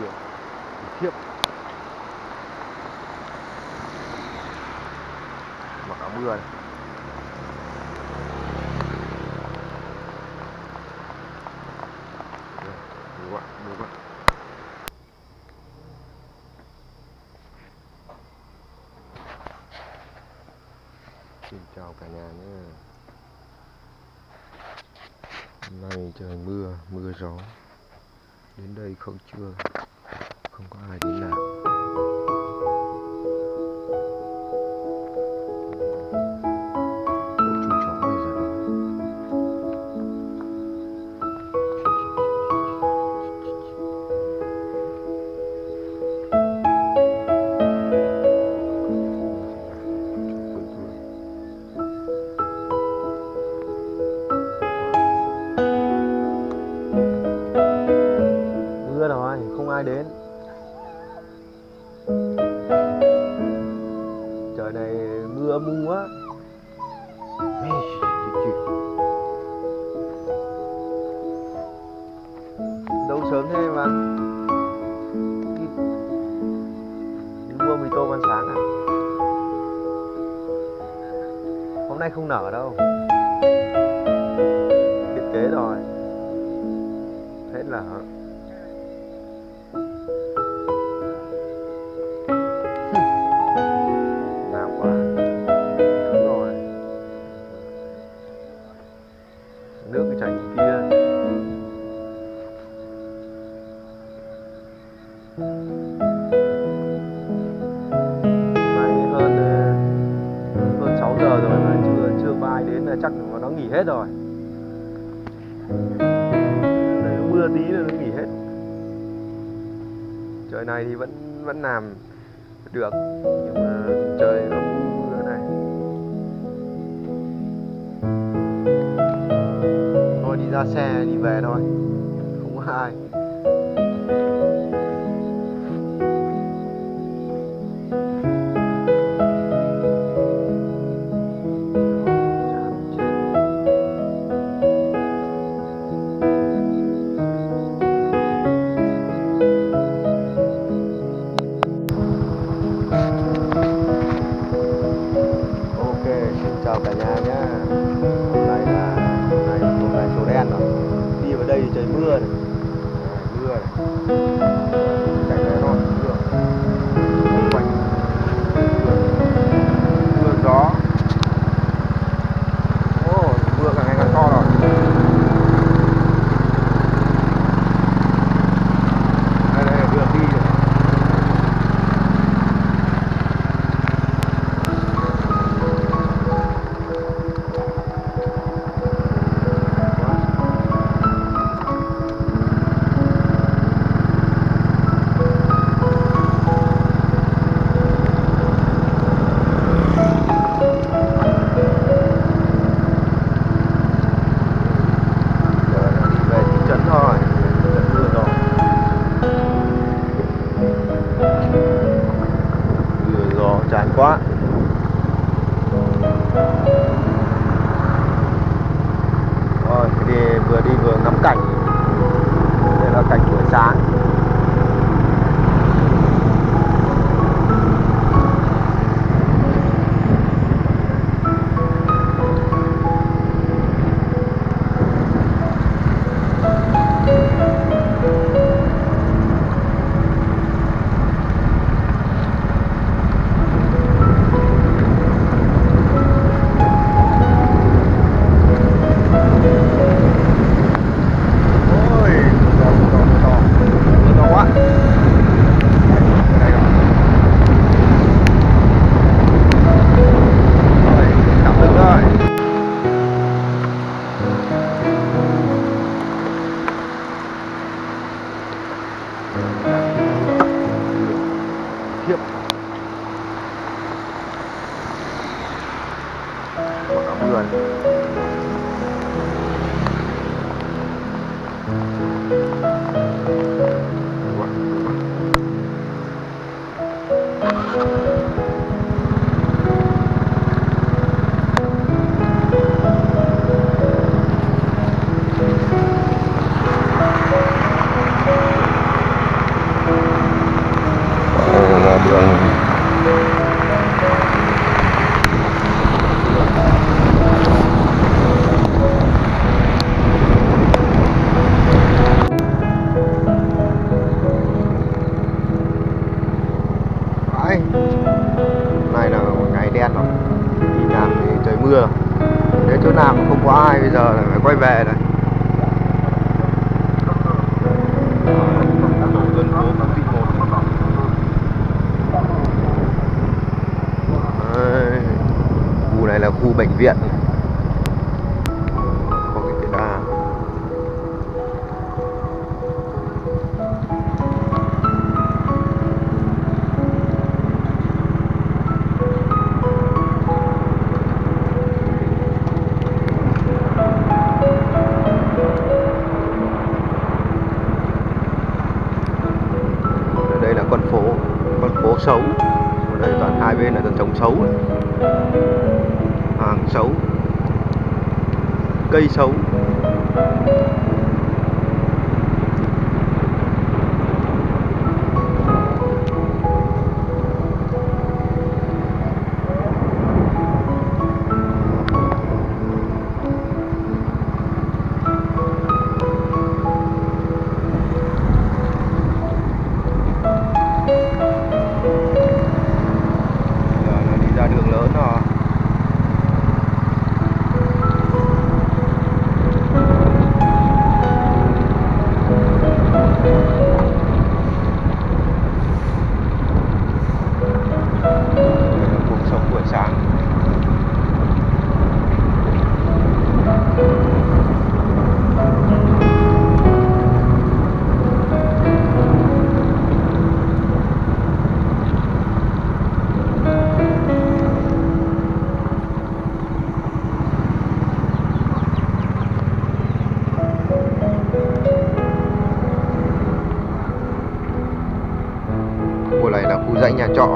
mưa khiếp, mặc áo mưa này. Mưa quá, mưa quá. Xin chào cả nhà nhé. Hôm nay trời mưa, mưa gió. Đến đây không có ai đến làm. Chú chó này ra đó. Mưa rồi, không ai đến. Trời này mưa âm u quá. Đâu sớm thế mà đi mua mì tôm ăn sáng à? Hôm nay không nở đâu. Thiết kế rồi. Hết là nào quá. Đúng rồi. Nước cái chảy kia. Nay hơn 6 giờ rồi mà chưa có ai đến, là chắc nó nghỉ hết rồi. Đây nó mưa tí là nó nghỉ hết. Trời này thì vẫn làm được, nhưng mà trời nó mưa này. Thôi đi ra xe đi về thôi, không có ai. Chào cả nhà nhé. Hôm nay số đen rồi. Đi vào đây thì trời mưa này. Mưa này. Cảnh này nó mưa. Quanh mưa gió. Mưa càng ngày càng to rồi. Đây đường đi rồi. bệnh viện này. Có cái đà. Đây là con phố xấu. Ở đây toàn hai bên là toàn trồng xấu, hàng xấu, cây xấu. Ra đường lớn rồi. Đây là cuộc sống buổi sáng. Khu này là khu dãy nhà trọ.